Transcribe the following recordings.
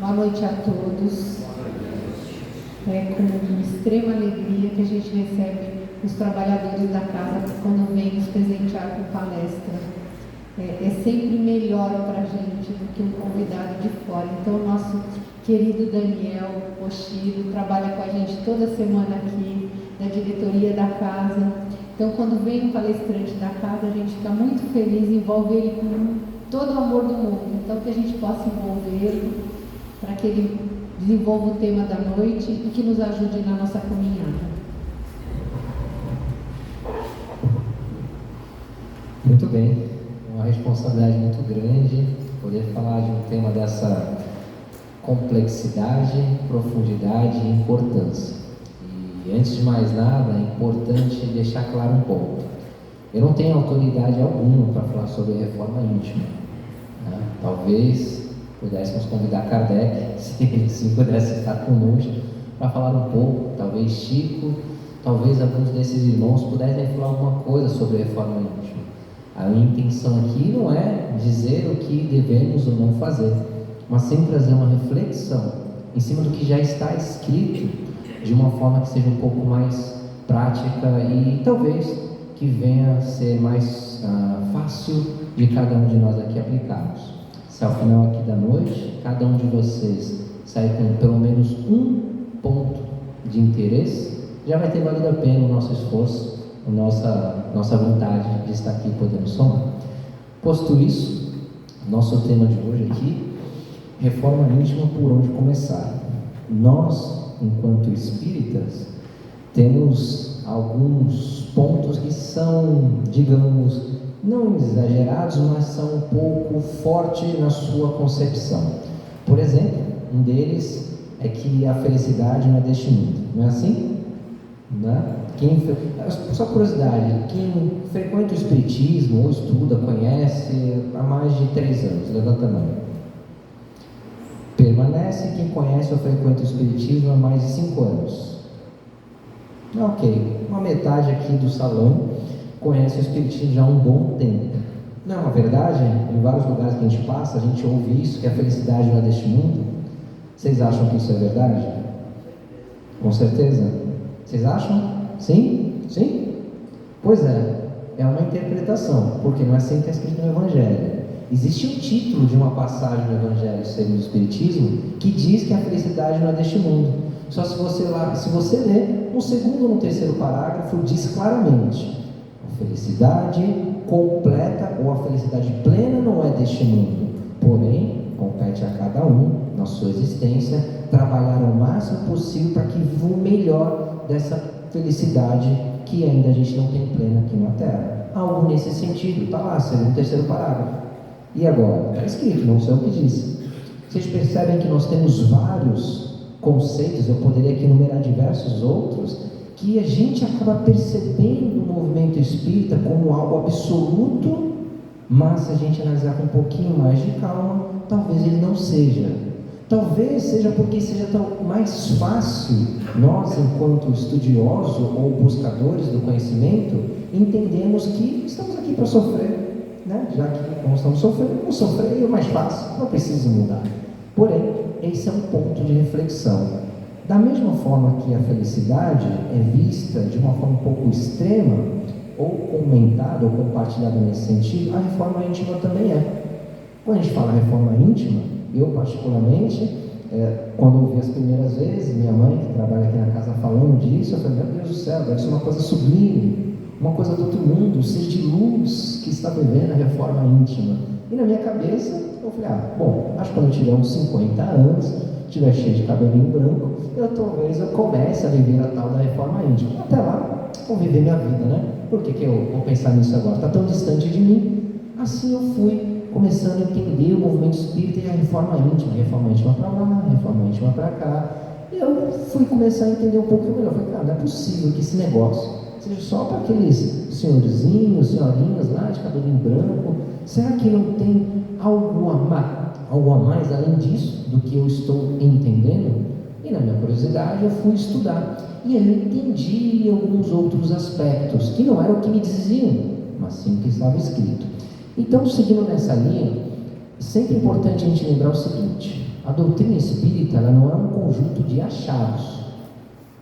Boa noite a todos. É com extrema alegria que a gente recebe os trabalhadores da casa quando vêm nos presentear com palestra. É sempre melhor para a gente do que um convidado de fora. Então, o nosso querido Daniel Oshiro trabalha com a gente toda semana aqui, na diretoria da casa. Então, quando vem um palestrante da casa, a gente fica muito feliz, envolve ele com todo o amor do mundo. Então, que a gente possa envolvê-lo para que ele desenvolva o tema da noite e que nos ajude na nossa caminhada. Muito bem, uma responsabilidade muito grande poder falar de um tema dessa complexidade, profundidade e importância. E antes de mais nada, é importante deixar claro um ponto. Eu não tenho autoridade alguma para falar sobre reforma íntima, né? Talvez pudéssemos convidar Kardec, se ele sim pudesse estar conosco, para falar um pouco, talvez Chico, talvez alguns desses irmãos pudessem falar alguma coisa sobre reforma íntima. A minha intenção aqui não é dizer o que devemos ou não fazer, mas sim trazer uma reflexão em cima do que já está escrito, de uma forma que seja um pouco mais prática e talvez que venha a ser mais fácil de cada um de nós aqui aplicarmos. Se ao final aqui da noite, cada um de vocês sair com pelo menos um ponto de interesse, já vai ter valido a pena o nosso esforço, a nossa vontade de estar aqui podendo somar. Posto isso, nosso tema de hoje aqui, reforma íntima, por onde começar. Nós, enquanto espíritas, temos alguns pontos que são, digamos, não exagerados, mas são um pouco fortes na sua concepção. Por exemplo, um deles é que a felicidade não é deste mundo, não é assim? Né? Só curiosidade, quem frequenta o Espiritismo ou estuda, conhece há mais de 3 anos, levanta a mão. Permanece quem conhece ou frequenta o Espiritismo há mais de 5 anos. Ok, uma metade aqui do salão conhece o Espiritismo já há um bom tempo. Não é uma verdade? Em vários lugares que a gente passa, a gente ouve isso, que a felicidade não é deste mundo. Vocês acham que isso é verdade? Com certeza? Vocês acham? Sim? Sim? Pois é uma interpretação, porque não é sempre que é escrito no Evangelho. Existe um título de uma passagem do Evangelho segundo o Espiritismo que diz que a felicidade não é deste mundo. Só se você ler no segundo ou no terceiro parágrafo, diz claramente: a felicidade completa ou a felicidade plena não é deste mundo, porém compete a cada um, na sua existência, trabalhar ao máximo possível para que voe melhor dessa felicidade que ainda a gente não tem plena aqui na Terra. Algo nesse sentido, está lá, segundo terceiro parágrafo. E agora? Está escrito, não sei o que disse. Vocês percebem que nós temos vários conceitos, eu poderia aqui enumerar diversos outros, que a gente acaba percebendo o movimento espírita como algo absoluto, mas se a gente analisar com um pouquinho mais de calma, talvez ele não seja. Talvez seja porque seja tão mais fácil nós, enquanto estudiosos ou buscadores do conhecimento, entendemos que estamos aqui para sofrer, né? Já que não estamos sofrendo, vamos sofrer é mais fácil, não precisa mudar. Porém, esse é um ponto de reflexão. Da mesma forma que a felicidade é vista de uma forma um pouco extrema, ou comentada ou compartilhada nesse sentido, a reforma íntima também é. Quando a gente fala reforma íntima, eu particularmente, quando ouvi as primeiras vezes, minha mãe que trabalha aqui na casa falando disso, eu falei: meu Deus do céu, deve ser uma coisa sublime, uma coisa do outro mundo, um ser de luz que está vivendo a reforma íntima. E na minha cabeça, eu falei: bom, acho que quando eu tiver uns 50 anos, estiver cheio de cabelinho branco, talvez eu comece a viver a tal da reforma íntima. Até lá, vou viver minha vida, né? Por que eu vou pensar nisso agora? Está tão distante de mim. Assim eu fui começando a entender o movimento espírita e a reforma íntima para lá, reforma íntima para cá. E eu fui começar a entender um pouco melhor. Falei: cara, não é possível que esse negócio seja só para aqueles senhorzinhos, senhorinhas lá de cabelinho branco. Será que não tem algo a mais além disso, do que eu estou entendendo? E na minha curiosidade eu fui estudar, e aí eu entendi alguns outros aspectos, que não eram o que me diziam, mas sim o que estava escrito. Então, seguindo nessa linha, sempre é importante a gente lembrar o seguinte: A doutrina espírita, ela não é um conjunto de achados.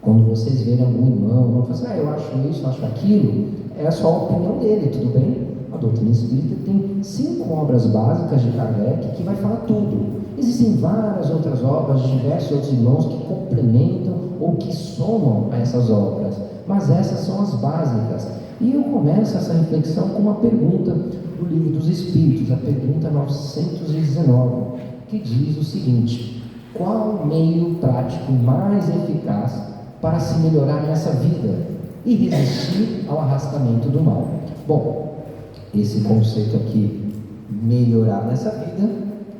Quando vocês verem algum irmão, vão falar assim, eu acho isso, eu acho aquilo, é só a opinião dele, tudo bem? A doutrina espírita tem 5 obras básicas de Kardec que vai falar tudo. Existem várias outras obras de diversos outros irmãos que complementam ou que somam a essas obras, mas essas são as básicas. E eu começo essa reflexão com uma pergunta do Livro dos Espíritos, a pergunta 919, que diz o seguinte: qual o meio prático mais eficaz para se melhorar nessa vida e resistir ao arrastamento do mal? Bom, esse conceito aqui, melhorar nessa vida,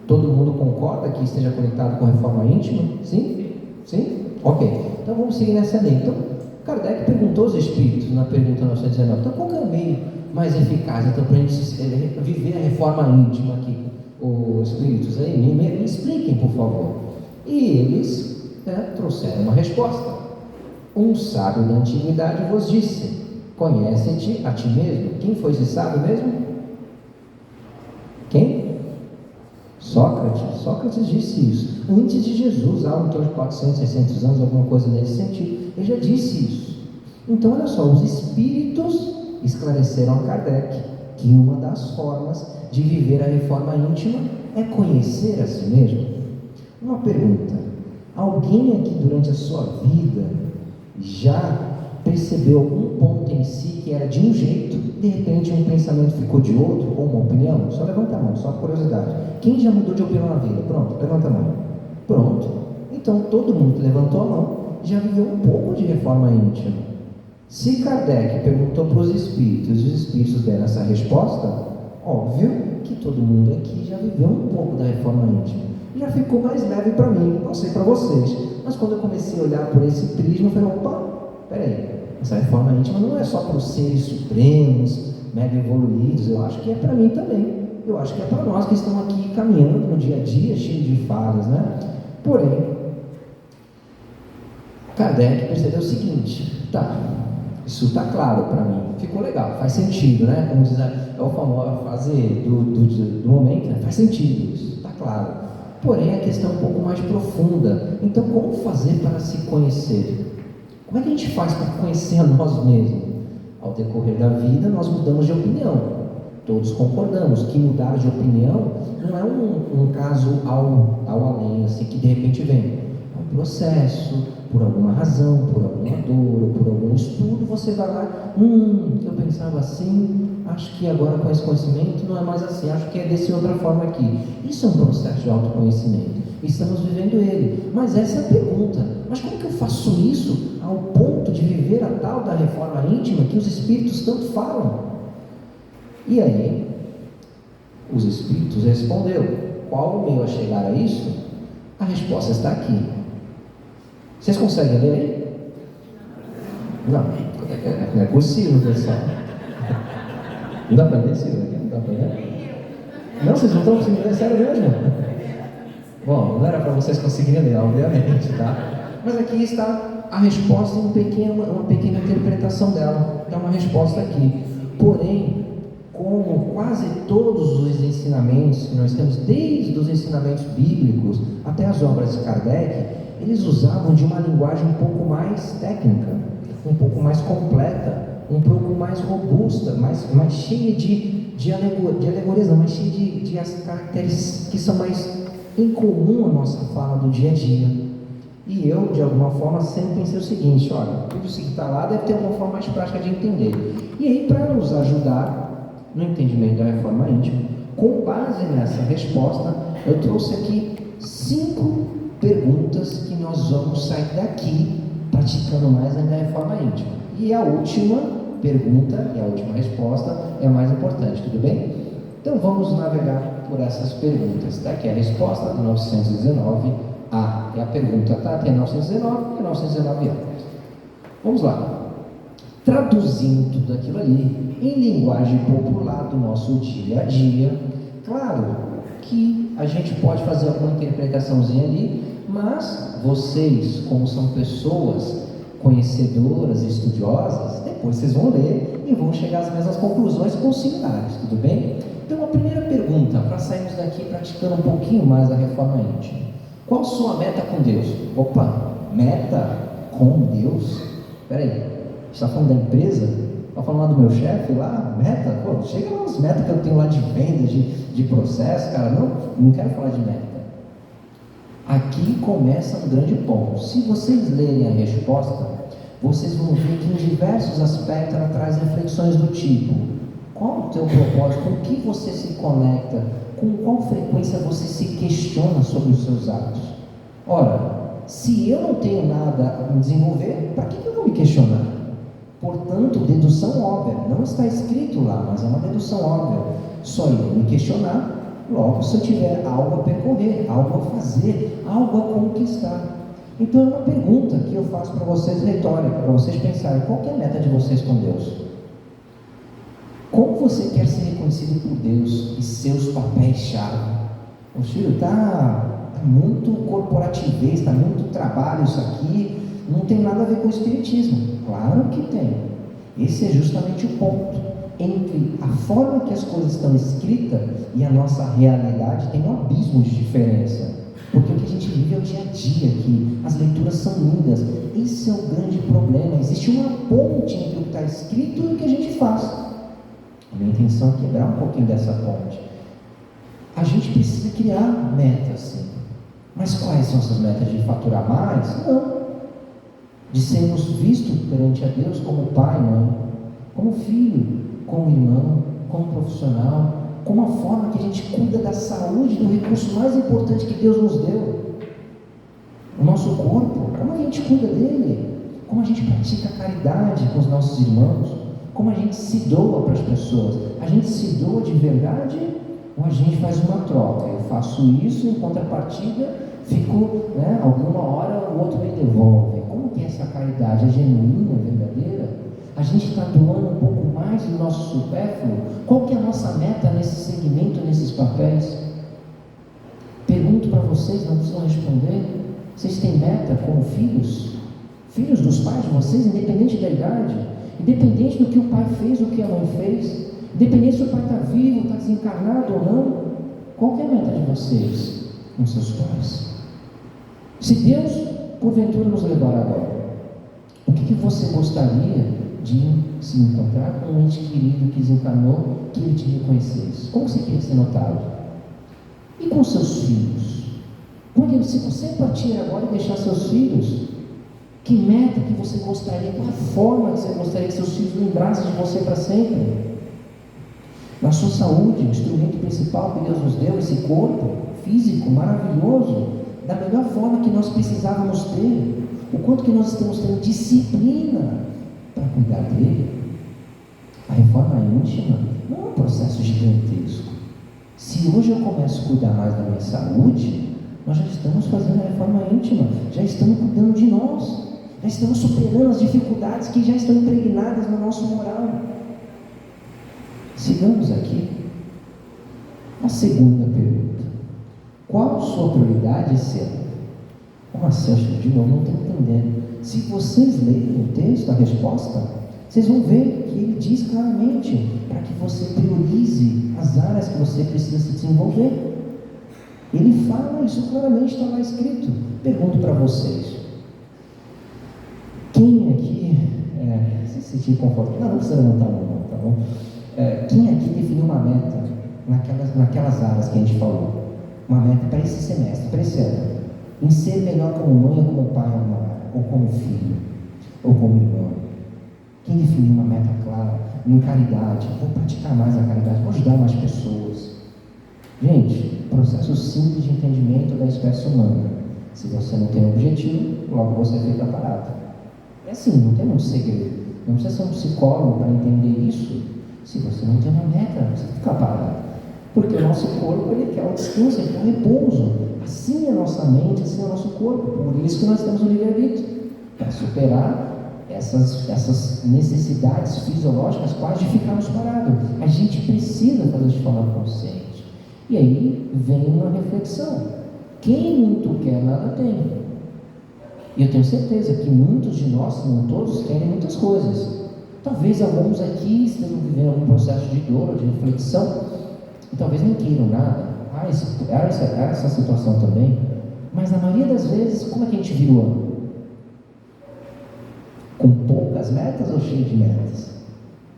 todo mundo concorda que esteja conectado com a reforma íntima? Sim? Sim? Ok, então vamos seguir nessa linha. Então, Kardec perguntou aos espíritos na pergunta 919, então qual é o meio mais eficaz então, para a gente viver a reforma íntima aqui? Os espíritos aí, me expliquem, por favor. E eles trouxeram uma resposta. Um sábio da antiguidade vos disse: conhece-te a ti mesmo. Quem foi esse sábio mesmo? Quem? Sócrates. Sócrates disse isso antes de Jesus, há em torno de 400, 600 anos, alguma coisa nesse sentido. Ele já disse isso. Então, olha só, os espíritos esclareceram a Kardec que uma das formas de viver a reforma íntima é conhecer a si mesmo. Uma pergunta: alguém aqui durante a sua vida já percebeu algum ponto em si que era de um jeito, de repente um pensamento ficou de outro, ou uma opinião? Só levanta a mão, só por curiosidade. Quem já mudou de opinião na vida? Pronto, levanta a mão. Pronto. Então todo mundo que levantou a mão já viveu um pouco de reforma íntima. Se Kardec perguntou para os espíritos e os espíritos deram essa resposta, óbvio que todo mundo aqui já viveu um pouco da reforma íntima. Já ficou mais leve para mim, não sei para vocês, mas quando eu comecei a olhar por esse prisma, eu falei, opa, peraí, essa reforma íntima não é só para os seres supremos, mega evoluídos, eu acho que é para mim também, eu acho que é para nós que estamos aqui caminhando no dia a dia, cheio de falhas, né? Porém, Kardec percebeu o seguinte, isso está claro para mim, ficou legal, faz sentido, né? Como diz a famosa frase do momento, né? Faz sentido isso, está claro. Porém, a questão é um pouco mais profunda. Então, como fazer para se conhecer? Como é que a gente faz para conhecer a nós mesmos? Ao decorrer da vida, nós mudamos de opinião. Todos concordamos que mudar de opinião não é um caso ao além, assim, que de repente vem. É um processo, por alguma razão, por alguma dor, ou por algum estudo, você vai lá, eu pensava assim, acho que agora com esse conhecimento não é mais assim, acho que é dessa outra forma aqui. Isso é um processo de autoconhecimento, estamos vivendo ele, mas essa é a pergunta, mas como que eu faço isso ao ponto de viver a tal da reforma íntima que os espíritos tanto falam? E aí, os espíritos responderam, qual o meio a chegar a isso? A resposta está aqui. Vocês conseguem ler aí? Não, não é possível, pessoal. Não dá para ler, Silvia? Não dá para ler? Não, vocês não estão conseguindo ler, sério mesmo? Bom, não era para vocês conseguirem ler, obviamente, tá? Mas aqui está a resposta em uma pequena interpretação dela. Dá uma resposta aqui. Porém, como quase todos os ensinamentos que nós temos, desde os ensinamentos bíblicos até as obras de Kardec, eles usavam de uma linguagem um pouco mais técnica, um pouco mais completa, um pouco mais robusta, mais cheia de alegorias, mais cheia de caracteres que são mais incomum à nossa fala do dia a dia. E eu, de alguma forma, sempre pensei o seguinte, olha, tudo isso que está lá deve ter alguma forma mais prática de entender. E aí, para nos ajudar no entendimento da reforma íntima, com base nessa resposta, eu trouxe aqui 5 perguntas que nós vamos sair daqui praticando mais ainda a reforma íntima. E a última pergunta e a última resposta é a mais importante, tudo bem? Então vamos navegar por essas perguntas. Está aqui a resposta do 919A. É a pergunta, tá? Tem 919 e 919A. Vamos lá. Traduzindo tudo aquilo ali em linguagem popular do nosso dia a dia, claro que a gente pode fazer alguma interpretaçãozinha ali, mas vocês, como são pessoas conhecedoras, estudiosas, depois vocês vão ler e vão chegar às mesmas conclusões com similares, tudo bem? Então a primeira pergunta, para sairmos daqui praticando um pouquinho mais a reforma íntima: Qual a sua meta com Deus? Opa, meta com Deus? Espera aí, a gente está falando da empresa? Está falando lá do meu chefe lá? Meta? Pô, chega lá as metas que eu tenho lá de venda, de processo, cara. Não quero falar de meta. Aqui começa um grande ponto. Se vocês lerem a resposta, vocês vão ver que em diversos aspectos ela traz reflexões do tipo: qual o teu propósito? Com o que você se conecta? Com qual frequência você se questiona sobre os seus atos? Ora, se eu não tenho nada a desenvolver, para que eu vou me questionar? Portanto, dedução óbvia, não está escrito lá, mas é uma dedução óbvia. Só eu me questionar, logo se eu tiver algo a percorrer, algo a fazer, algo a conquistar. Então é uma pergunta que eu faço para vocês, retórica, para vocês pensarem: qual que é a meta de vocês com Deus? Como você quer ser reconhecido por Deus e seus papéis-chave? O filho está muito corporativez, está muito trabalho isso aqui, não tem nada a ver com o espiritismo. Claro que tem. Esse é justamente o ponto. Entre a forma que as coisas estão escritas e a nossa realidade tem um abismo de diferença. Porque o que a gente vive é o dia a dia aqui, as leituras são lindas. Esse é o grande problema. Existe uma ponte entre o que está escrito e o que a gente faz. A minha intenção é quebrar um pouquinho dessa ponte. A gente precisa criar metas, sim. Mas quais são essas metas? De faturar mais? Não. De sermos vistos perante a Deus como pai, mãe, como filho, como irmão, como profissional, como a forma que a gente cuida da saúde, do recurso mais importante que Deus nos deu, o nosso corpo. Como a gente cuida dele, como a gente pratica a caridade com os nossos irmãos, como a gente se doa para as pessoas. A gente se doa de verdade ou a gente faz uma troca? Eu faço isso, em contrapartida fico, alguma hora o outro me devolve. Como que é essa caridade? É genuína, é verdadeira? A gente está doando um pouco mais do nosso supérfluo? Qual que é a nossa meta nesse segmento, nesses papéis? Pergunto para vocês, não precisam responder. Vocês têm meta como filhos? Filhos dos pais de vocês, independente da idade, independente do que o pai fez, o que a mãe fez, independente se o pai está vivo, está desencarnado ou não. Qual que é a meta de vocês com seus pais? Se Deus, porventura, nos levar agora, o que você gostaria de se encontrar com um ente querido que desencarnou, que ele te reconhecesse? Como você queria ser notado? E com seus filhos? Porque se você partir agora e deixar seus filhos, que meta que você gostaria, qual a forma que você gostaria que seus filhos lembrassem de você para sempre? Na sua saúde, o instrumento principal que Deus nos deu, esse corpo físico maravilhoso, da melhor forma que nós precisávamos ter, o quanto que nós estamos tendo disciplina para cuidar dele. A reforma íntima não é um processo gigantesco. Se hoje eu começo a cuidar mais da minha saúde, nós já estamos fazendo a reforma íntima, já estamos cuidando de nós, já estamos superando as dificuldades que já estão impregnadas no nosso moral. Sigamos aqui. A segunda pergunta: qual a sua prioridade esse ano? Nossa, de novo, não estou entendendo. Se vocês lerem o texto, a resposta, vocês vão ver que ele diz claramente para que você priorize as áreas que você precisa se desenvolver. Ele fala isso claramente, está lá escrito. Pergunto para vocês: quem aqui se sentir confortável? Não precisa levantar a mão, tá bom? Quem aqui definiu uma meta naquelas áreas que a gente falou? Uma meta para esse semestre, para esse ano, em ser melhor como mãe ou como pai ou como filho, ou como irmão. Quem definiu uma meta clara? Em caridade, vou praticar mais a caridade, vou ajudar mais pessoas. Gente, processo simples de entendimento da espécie humana. Se você não tem objetivo, logo você fica parado. É assim, não tem muito segredo. Não precisa ser um psicólogo para entender isso. Se você não tem uma meta, você fica parado. Porque o nosso corpo, ele quer o descanso, ele quer o repouso. Assim é a nossa mente, assim é o nosso corpo. Por isso que nós temos o livre-arbítrio, para superar essas necessidades fisiológicas quase de ficarmos parados. A gente precisa fazer de forma consciente. E aí vem uma reflexão: quem muito quer, nada tem. E eu tenho certeza que muitos de nós, se não todos, querem muitas coisas. Talvez alguns aqui estejam vivendo algum processo de dor ou de reflexão, e talvez nem queiram nada. Essa situação também. Mas na maioria das vezes, como é que a gente vira o ano? Com poucas metas ou cheio de metas?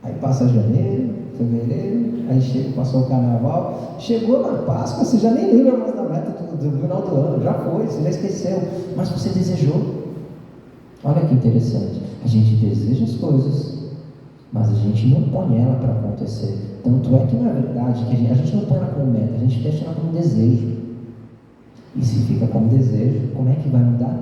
Aí passa janeiro, fevereiro, aí passou o carnaval, chegou na Páscoa, você já nem lembra mais da meta do final do ano, já foi, você já esqueceu, mas você desejou. Olha que interessante, a gente deseja as coisas, mas a gente não põe ela para acontecer. Tanto é que, na verdade, que a gente não põe ela como meta, a gente deixa ela como desejo. E se fica como desejo, como é que vai mudar?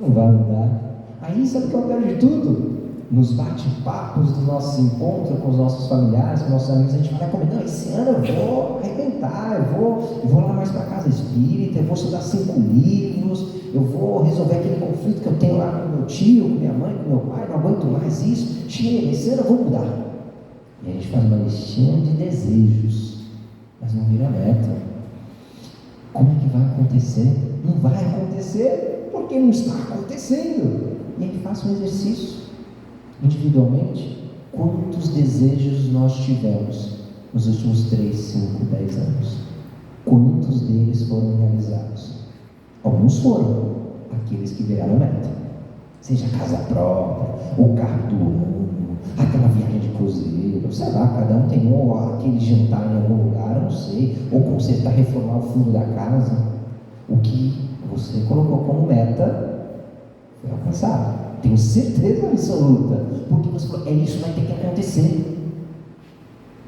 Não vai mudar. Aí, sabe o que eu quero de tudo? Nos bate-papos do nosso encontro com os nossos familiares, com os nossos amigos, a gente fala comigo, não, esse ano eu vou arrebentar, eu vou lá mais para a casa espírita, eu vou estudar 5 livros, eu vou resolver aquele conflito que eu tenho lá com meu tio, com minha mãe, com meu pai, não aguento mais isso, chega, esse ano eu vou mudar. E a gente faz uma listinha de desejos, mas não vira meta. Como é que vai acontecer? Não vai acontecer porque não está acontecendo. E aí faça um exercício individualmente. Quantos desejos nós tivemos nos últimos 3, 5, 10 anos? Quantos deles foram realizados? Alguns foram aqueles que viraram meta, seja casa própria, o carro do ano, aquela viagem de cruzeiro, sei lá, cada um tem ou aquele jantar em algum lugar, eu não sei, ou consertar, reformar o fundo da casa. O que você colocou como meta foi alcançado, tenho certeza absoluta, porque você falou, isso vai ter que acontecer.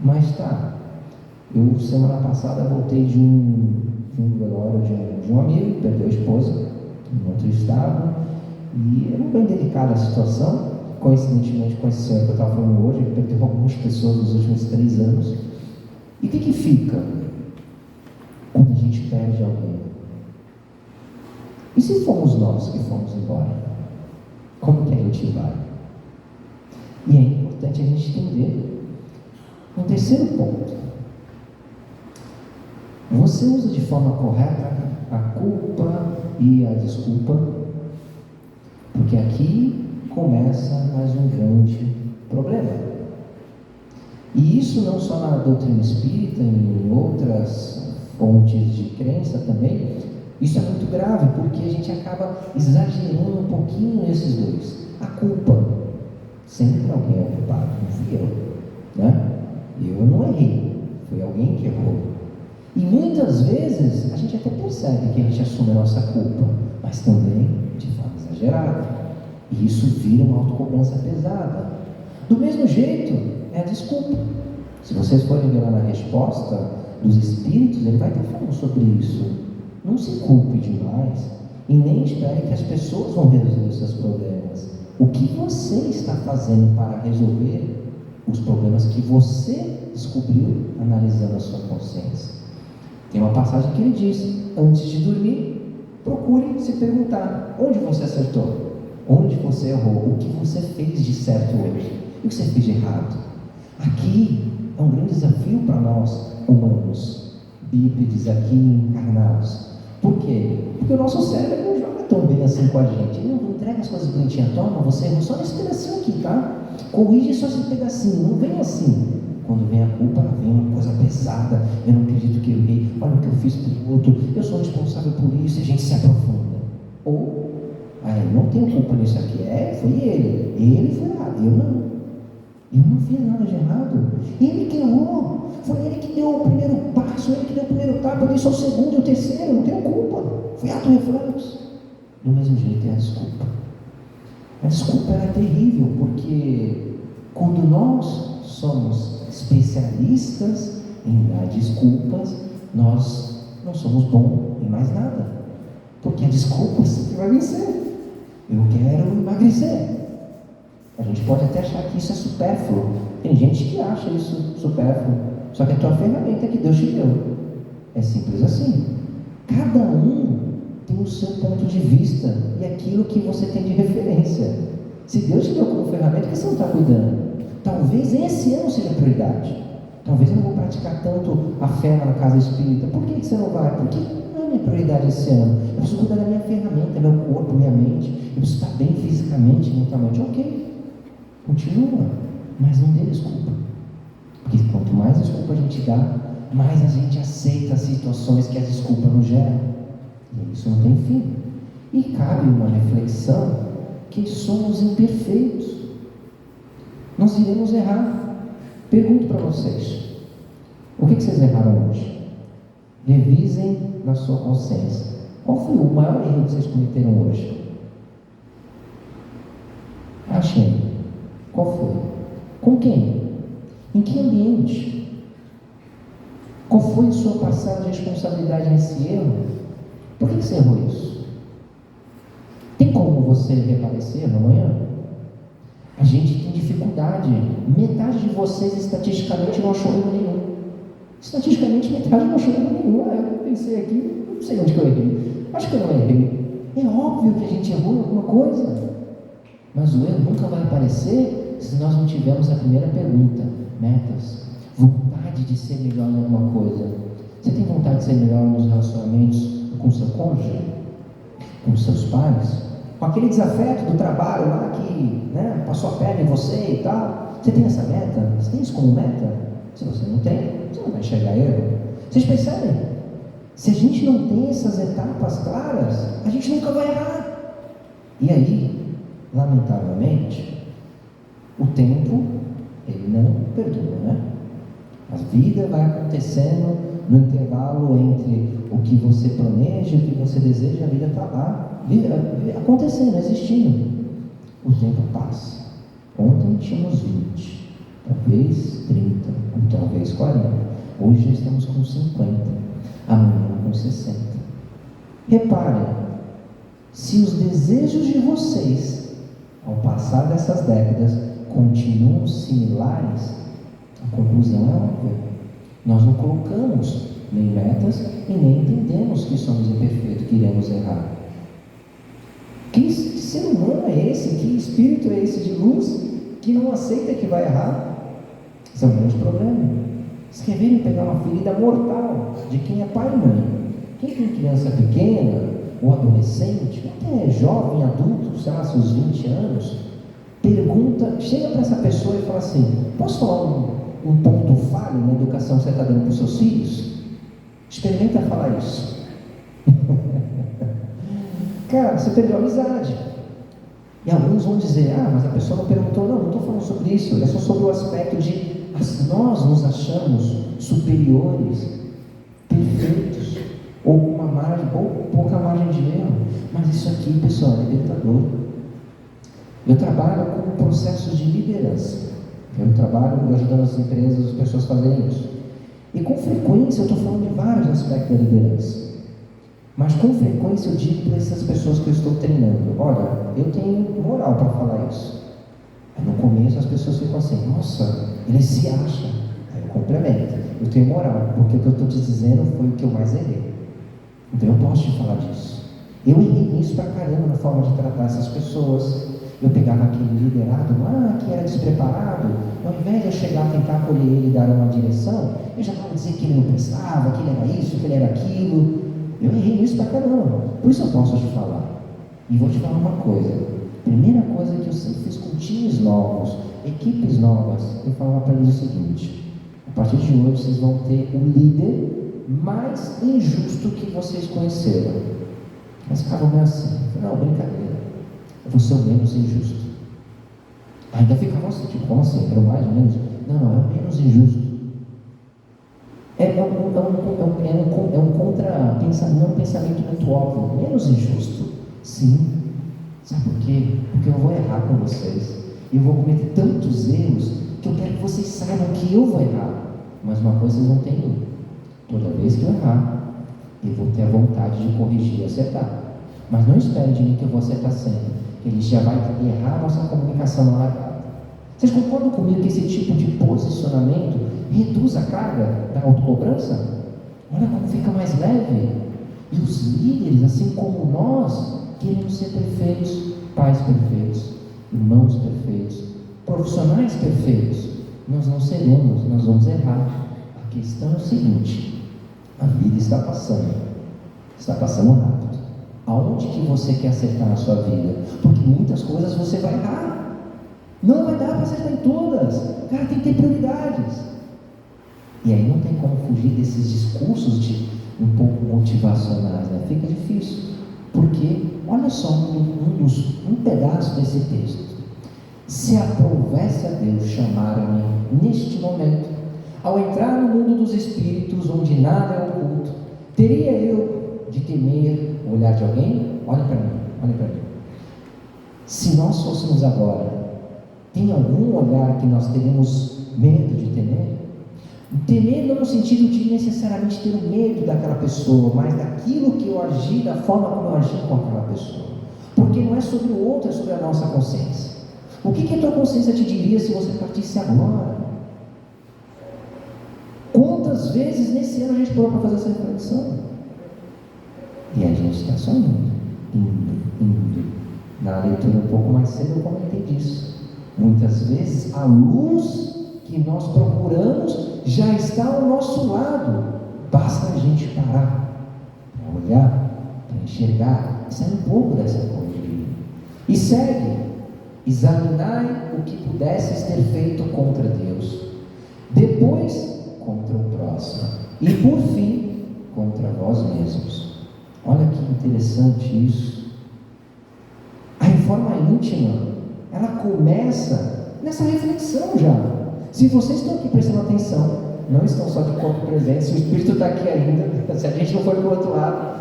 Mas tá, eu semana passada voltei de um velório de um amigo, perdeu a esposa em outro estado, e era bem delicada a situação. Coincidentemente com esse senhor que eu estava falando hoje, ele perdeu algumas pessoas nos últimos 3 anos. E o que fica quando a gente perde alguém? E se fomos nós que fomos embora? Como que a gente vai? E é importante a gente entender um terceiro ponto. Você usa de forma correta a culpa e a desculpa? Porque aqui começa mais um grande problema. E isso não só na doutrina espírita, em outras fontes de crença também, isso é muito grave, porque a gente acaba exagerando um pouquinho nesses dois. A culpa, sempre alguém é o culpado, não fui eu, né? Eu não errei, foi alguém que errou. E muitas vezes a gente até percebe que a gente assume a nossa culpa, mas também de forma exagerada. E isso vira uma autocobrança pesada. Do mesmo jeito, é a desculpa. Se vocês forem ver lá na resposta dos Espíritos, ele vai estar falando sobre isso. Não se culpe demais e nem espere que as pessoas vão resolver os seus problemas. O que você está fazendo para resolver os problemas que você descobriu analisando a sua consciência? Tem uma passagem que ele diz, antes de dormir, procure se perguntar, onde você acertou? Onde você errou? O que você fez de certo hoje? E o que você fez de errado? Aqui é um grande desafio para nós, humanos, bípedes aqui encarnados. Por quê? Porque o nosso cérebro não joga tão bem assim com a gente. Ele não entrega as coisas bonitinhas. Toma, você errou só nesse pedacinho aqui, tá? Corrige só esse pedacinho, não vem assim. Quando vem a culpa, vem uma coisa pesada. Eu não acredito que eu errei. Olha o que eu fiz para o outro. Eu sou responsável por isso. E a gente se aprofunda. Ou não tenho culpa nisso aqui, foi ele foi errado, eu não fiz nada de errado, ele que errou, foi ele que deu o primeiro passo, ele que deu o primeiro tapa, eu dei só o segundo e o terceiro, não tenho culpa, foi ato reflexo. Do mesmo jeito é a desculpa. A desculpa é terrível, porque quando nós somos especialistas em dar desculpas, nós não somos bons em mais nada, porque a desculpa sempre vai vencer. Eu quero emagrecer. A gente pode até achar que isso é supérfluo. Tem gente que acha isso supérfluo. Só que é a tua ferramenta que Deus te deu. É simples assim. Cada um tem o seu ponto de vista e aquilo que você tem de referência. Se Deus te deu como ferramenta, por que você não está cuidando? Talvez esse ano seja a prioridade. Talvez eu não vou praticar tanto a fé na casa espírita. Por que você não vai? Porque não é minha prioridade esse ano. Eu preciso cuidar da minha ferramenta, meu corpo, minha mente. Eu preciso estar bem fisicamente, mentalmente. Ok, continua, mas não dê desculpa. Porque quanto mais desculpa a gente dá, mais a gente aceita as situações que a desculpa nos gera. E isso não tem fim. E cabe uma reflexão que somos imperfeitos. Nós iremos errar. Pergunto para vocês: o que vocês erraram hoje? Revisem na sua consciência. Qual foi o maior erro que vocês cometeram hoje? Achem. Qual foi? Com quem? Em que ambiente? Qual foi a sua passada de responsabilidade nesse erro? Por que você errou isso? Tem como você reaparecer amanhã? A gente tem dificuldade. Metade de vocês estatisticamente não achou erro nenhum. Estatisticamente metade não achou erro nenhum. Eu pensei aqui, não sei onde que eu errei. Acho que eu não errei. É óbvio que a gente errou em alguma coisa. Mas o erro nunca vai aparecer se nós não tivermos a primeira pergunta: metas, vontade de ser melhor em alguma coisa. Você tem vontade de ser melhor nos relacionamentos com o seu cônjuge? Com os seus pais? Com aquele desafeto do trabalho lá que passou a perna em você e tal? Você tem essa meta? Você tem isso como meta? Se você não tem, você não vai enxergar erro. Vocês percebem? Se a gente não tem essas etapas claras, a gente nunca vai errar. E aí, lamentavelmente, o tempo, ele não perdoa, né? A vida vai acontecendo no intervalo entre o que você planeja e o que você deseja. A vida está lá, acontecendo, existindo. O tempo passa. Ontem tínhamos 20, talvez 30, ou talvez 40. Hoje já estamos com 50, amanhã com 60. Reparem, se os desejos de vocês, ao passar dessas décadas, continuam similares, a conclusão é óbvia. Nós não colocamos nem metas e nem entendemos que somos imperfeitos, que iremos errar. Que ser humano é esse? Que espírito é esse de luz que não aceita que vai errar? Isso é um grande problema. Vocês querem pegar uma ferida mortal de quem é pai e mãe? Quem tem criança pequena ou adolescente, ou até jovem, adulto, sei lá, seus 20 anos, pergunta, chega para essa pessoa e fala assim: posso falar um ponto falho na educação que você está dando para os seus filhos? Experimenta falar isso. Cara, você perdeu a amizade. E alguns vão dizer: mas a pessoa não perguntou. Não estou falando sobre isso, é só sobre o aspecto de nós nos achamos superiores, perfeitos, ou com uma margem, pouca margem de erro. Mas isso aqui, pessoal, é libertador. Eu trabalho com processos de liderança. Eu trabalho ajudando as empresas, as pessoas a fazerem isso. E com frequência eu estou falando de vários aspectos da liderança. Mas com frequência eu digo para essas pessoas que eu estou treinando: olha, eu tenho moral para falar isso. Aí no começo as pessoas ficam assim: nossa, ele se acha. Aí eu complemento: eu tenho moral, porque o que eu estou te dizendo foi o que eu mais errei. Então eu posso te falar disso. Eu errei nisso pra caramba na forma de tratar essas pessoas. Eu pegava aquele liderado que era despreparado, ao invés de eu chegar a tentar acolher ele e dar uma direção, eu já estava dizendo que ele não prestava, que ele era isso, que ele era aquilo. Eu errei nisso pra caramba. Por isso eu posso te falar. E vou te falar uma coisa: primeira coisa que eu sempre fiz com times novos, equipes novas, eu falava para eles o seguinte: a partir de hoje vocês vão ter o líder mais injusto que vocês conheceram. Mas ficavam meio assim: não, brincadeira, eu vou ser o menos injusto. Ainda ficavam assim, tipo, como assim? Era o mais ou menos? Não, é o menos injusto. É um pensamento muito óbvio. Menos injusto? Sim. Sabe por quê? Porque eu vou errar com vocês. E eu vou cometer tantos erros que eu quero que vocês saibam que eu vou errar. Mas uma coisa vocês vão ter em mim: toda vez que eu errar, eu vou ter a vontade de corrigir e acertar. Mas não espere de mim que eu vou acertar sempre. Ele já vai errar a nossa comunicação na largada. Vocês concordam comigo que esse tipo de posicionamento reduz a carga da autocobrança? Olha como fica mais leve. E os líderes, assim como nós, queremos ser perfeitos, pais perfeitos, irmãos perfeitos, profissionais perfeitos. Nós não seremos, nós vamos errar. A questão é o seguinte: a vida está passando rápido. Aonde que você quer acertar na sua vida? Porque muitas coisas você vai errar. Não vai dar para acertar em todas. Cara, tem que ter prioridades. E aí não tem como fugir desses discursos de um pouco motivacionais, né? Fica difícil, porque olha só um pedaço desse texto. Se aprovesse a Deus chamar-me neste momento, ao entrar no mundo dos espíritos, onde nada é oculto, teria eu de temer o olhar de alguém? Olha para mim, olha para mim. Se nós fôssemos agora, tem algum olhar que nós teríamos medo de temer? Temer não no sentido de necessariamente ter medo daquela pessoa, mas daquilo que eu agi, da forma como eu agi com aquela pessoa. Porque não é sobre o outro, é sobre a nossa consciência. O que a tua consciência te diria se você partisse agora? Quantas vezes nesse ano a gente parou para fazer essa reflexão? E a gente está só indo. Na leitura um pouco mais cedo eu comentei disso. Muitas vezes a luz que nós procuramos já está ao nosso lado. Basta a gente parar, para olhar, para enxergar, e sair um pouco dessa correria. E segue. Examinai o que pudesses ter feito contra Deus, depois contra o próximo, e por fim contra vós mesmos. Olha que interessante isso. A reforma íntima, ela começa nessa reflexão já. Se vocês estão aqui prestando atenção, não estão só de corpo presente, se o Espírito está aqui ainda, se a gente não for para o outro lado,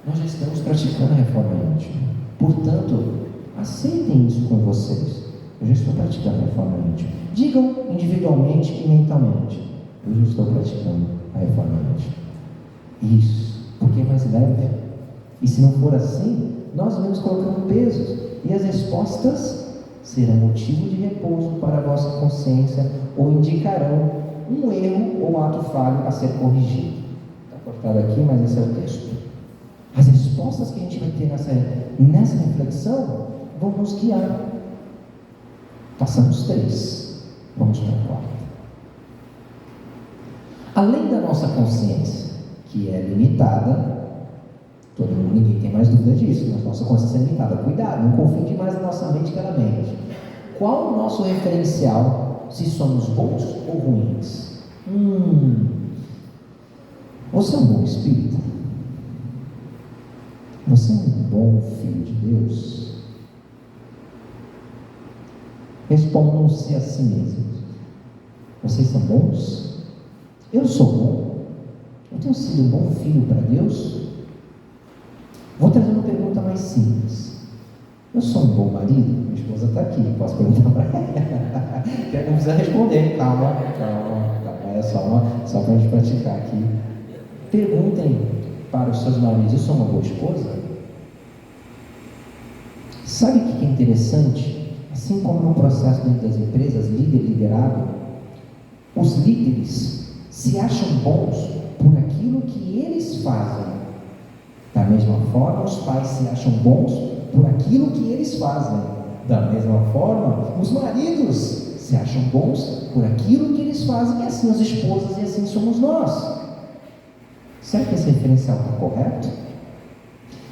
nós já estamos praticando a reforma íntima. Portanto, aceitem isso com vocês. Eu já estou praticando a reforma íntima. Digam individualmente e mentalmente: eu já estou praticando a reforma íntima. Isso, porque é mais leve. E se não for assim, nós vamos colocando pesos, e as respostas serão motivo de repouso para a vossa consciência, ou indicarão um erro ou ato falho a ser corrigido. Está cortado aqui, mas esse é o texto. As respostas que a gente vai ter nessa reflexão vão nos guiar. Passamos 3, vamos para a 4. Além da nossa consciência, que é limitada, ninguém tem mais dúvida disso, a nossa consciência é limitada. Cuidado, não confie demais na nossa mente que ela mente. Qual o nosso referencial se somos bons ou ruins? Você é um bom espírito? Você é um bom filho de Deus? Respondam-se a si mesmos. Vocês são bons? Eu sou bom? Eu tenho sido um bom filho para Deus? Vou trazer uma pergunta mais simples. Eu sou um bom marido? Minha esposa está aqui, posso perguntar para ela? Não precisa responder, calma, é só para a gente praticar aqui. Perguntem para os seus maridos: eu sou uma boa esposa? Sabe o que é interessante? Assim como no processo dentro das empresas, líder-liderado, os líderes se acham bons por aquilo que eles fazem. Da mesma forma, os pais se acham bons por aquilo que eles fazem. Da mesma forma, os maridos se acham bons por aquilo que eles fazem, e assim as esposas, e assim somos nós. Será que esse referencial está correto?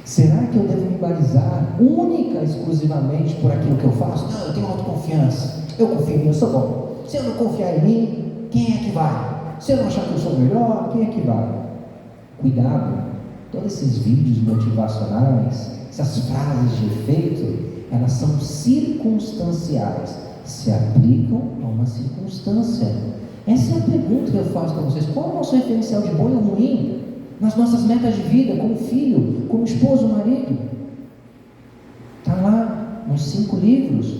Será que eu devo me balizar única, exclusivamente por aquilo que eu faço? Não, eu tenho autoconfiança, eu confio em mim, eu sou bom. Se eu não confiar em mim, quem é que vai? Se eu não achar que eu sou melhor, quem é que vai? Cuidado, todos esses vídeos motivacionais, essas frases de efeito, elas são circunstanciais, se aplicam a uma circunstância. Essa é a pergunta que eu faço para vocês: qual é o nosso referencial de bom ou ruim nas nossas metas de vida, como filho, como esposo, marido? Está lá nos 5 livros,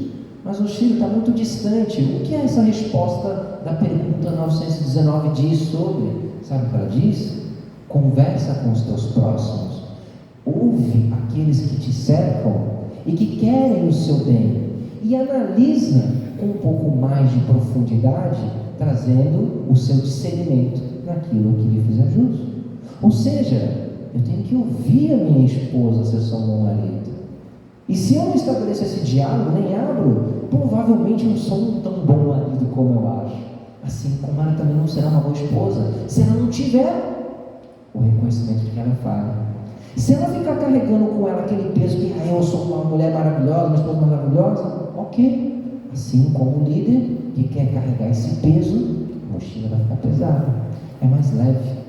mas o Chico está muito distante. O que é essa resposta da pergunta 919 diz sobre? Sabe o que ela diz? Conversa com os teus próximos, ouve aqueles que te cercam e que querem o seu bem, e analisa com um pouco mais de profundidade, trazendo o seu discernimento naquilo que lhe fizer jus. Ou seja, eu tenho que ouvir a minha esposa se eu sou um bom marido. E se eu não estabeleço esse diálogo, nem abro, provavelmente não sou um tão bom marido como eu acho. Assim como ela também não será uma boa esposa, se ela não tiver o reconhecimento de que ela é falha. Se ela ficar carregando com ela aquele peso que eu sou uma mulher maravilhosa, uma esposa maravilhosa, ok. Assim como o líder que quer carregar esse peso, a mochila vai ficar pesada. É mais leve.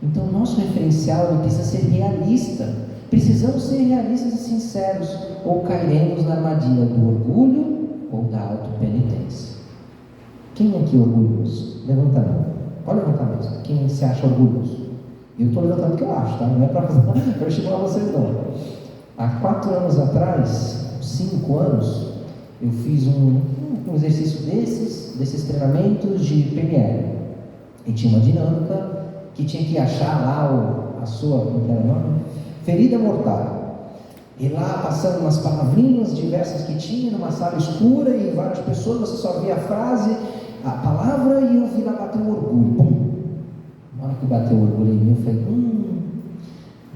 Então, o nosso referencial ele precisa ser realista. Precisamos ser realistas e sinceros, ou cairemos na armadilha do orgulho ou da autopenitência. Quem aqui é orgulhoso? Levanta a mão. Pode levantar a mão. Quem se acha orgulhoso? Eu estou levantando o que eu acho, tá? Não é para estimular vocês, não. Há 4 anos atrás, 5 anos, eu fiz um exercício desses treinamentos de PNL. E tinha uma dinâmica que tinha que achar lá a sua, como era o nome? Ferida mortal. E lá, passando umas palavrinhas diversas que tinha, numa sala escura, e várias pessoas, você só via a frase, a palavra, e eu vi lá bater o orgulho. Pum! Na hora que bateu o orgulho em mim, eu falei,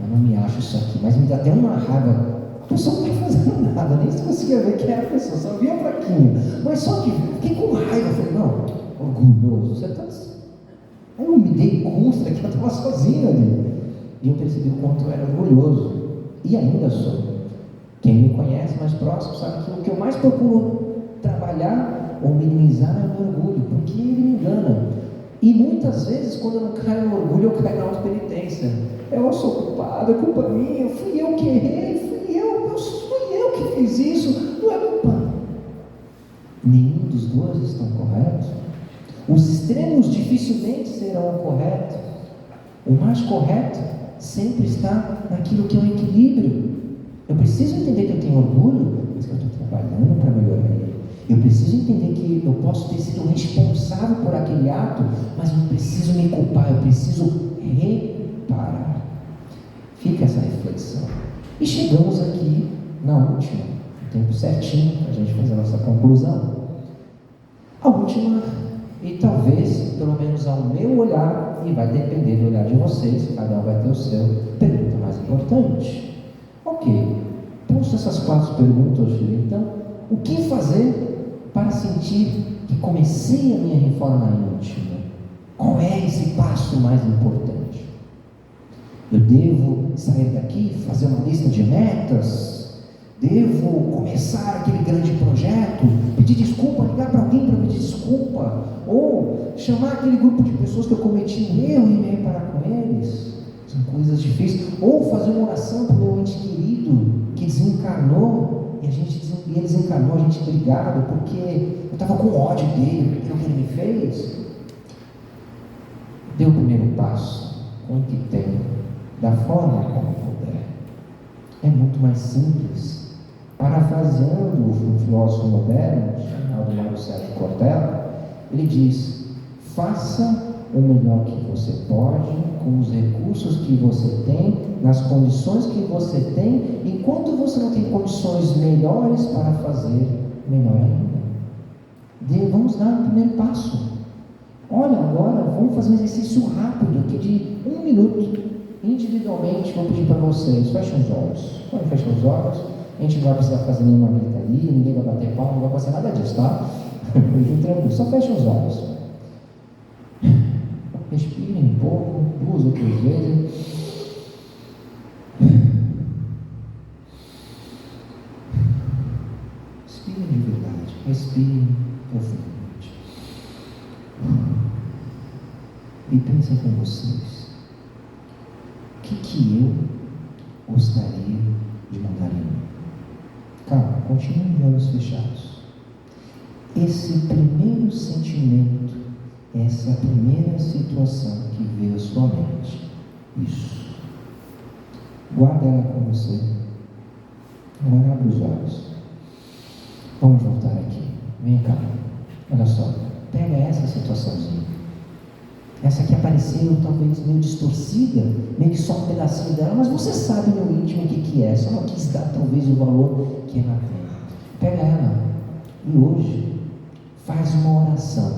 eu não me acho isso aqui, mas me dá até uma raiva. A pessoa não está fazendo nada, nem se conseguia ver quem era a pessoa, só via fraquinho. Mas só que fiquei com raiva, eu falei, não, orgulhoso, você está... Aí eu me dei conta que eu estava sozinho ali. E eu percebi o quanto eu era orgulhoso. E ainda sou. Quem me conhece mais próximo sabe que o que eu mais procuro trabalhar ou minimizar é o meu orgulho, porque ele me engana. E muitas vezes, quando eu não caio no orgulho, eu caio na autopenitência. Eu sou culpado, é culpa minha, fui eu que errei, fui eu que fiz isso, não é culpa. Nenhum dos dois estão corretos. Os extremos dificilmente serão corretos. O mais correto sempre está naquilo que é o equilíbrio. Eu preciso entender que eu tenho orgulho, mas que eu estou trabalhando para melhorar ele. Eu preciso entender que eu posso ter sido responsável por aquele ato, mas eu não preciso me culpar, eu preciso reparar. Fica essa reflexão. E chegamos aqui na última, no tempo certinho, para a gente fazer a nossa conclusão. A última, e talvez, pelo menos ao meu olhar, e vai depender do olhar de vocês, cada um vai ter o seu, pergunta mais importante. Ok, posto essas 4 perguntas, então, o que fazer para sentir que comecei a minha reforma íntima? Qual é esse passo mais importante? Eu devo sair daqui, fazer uma lista de metas? Devo começar aquele grande projeto? Pedir desculpa, ligar para alguém para pedir desculpa? Ou chamar aquele grupo de pessoas que eu cometi um erro e me reparar com eles? São coisas difíceis. Ou fazer uma oração para o meu ente querido que desencarnou e ele desencarnou, a gente brigado porque eu estava com ódio dele, pelo que ele me fez. Dê o primeiro passo com o que tem, da forma como puder. É muito mais simples. Parafraseando um filósofo moderno, chamado Mário Sérgio Cortella, ele diz: faça o melhor que você pode, com os recursos que você tem, nas condições que você tem, enquanto você não tem condições melhores para fazer melhor ainda. Vamos dar o primeiro passo. Olha, agora vamos fazer um exercício rápido aqui de 1 minuto. Individualmente, vou pedir para vocês, fechem os olhos. Podem fechar os olhos. A gente não vai precisar fazer nenhuma gritaria, ninguém vai bater palma, não vai acontecer nada disso, tá? Tranquilo, só fechem os olhos. Respirem um pouco, 2 ou 3 vezes. Respirem de verdade, respirem profundamente. E pensem com vocês: o que eu gostaria de mudar em mim? Calma, continuem de olhos fechados. Esse primeiro sentimento, essa primeira situação que veio à sua mente, isso, guarda ela com você. Agora abre os olhos. Vamos voltar aqui. Vem cá. Olha só. Pega essa situaçãozinha. Essa que apareceu talvez meio distorcida, meio que só um pedacinho dela, mas você sabe no íntimo o que é. Só não quis dar talvez o valor que ela tem. Pega ela e hoje faz uma oração,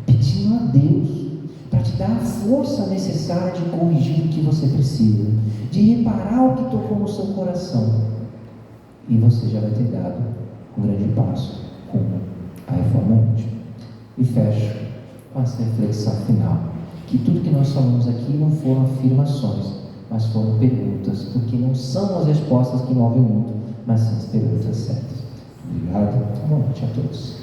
pedindo a Deus para te dar a força necessária de corrigir o que você precisa, de reparar o que tocou no seu coração. E você já vai ter dado um grande passo com a reforma íntima. E fecho com essa reflexão final, que tudo que nós falamos aqui não foram afirmações, mas foram perguntas, porque não são as respostas que movem o mundo, mas são as perguntas certas. Obrigado, boa noite a todos.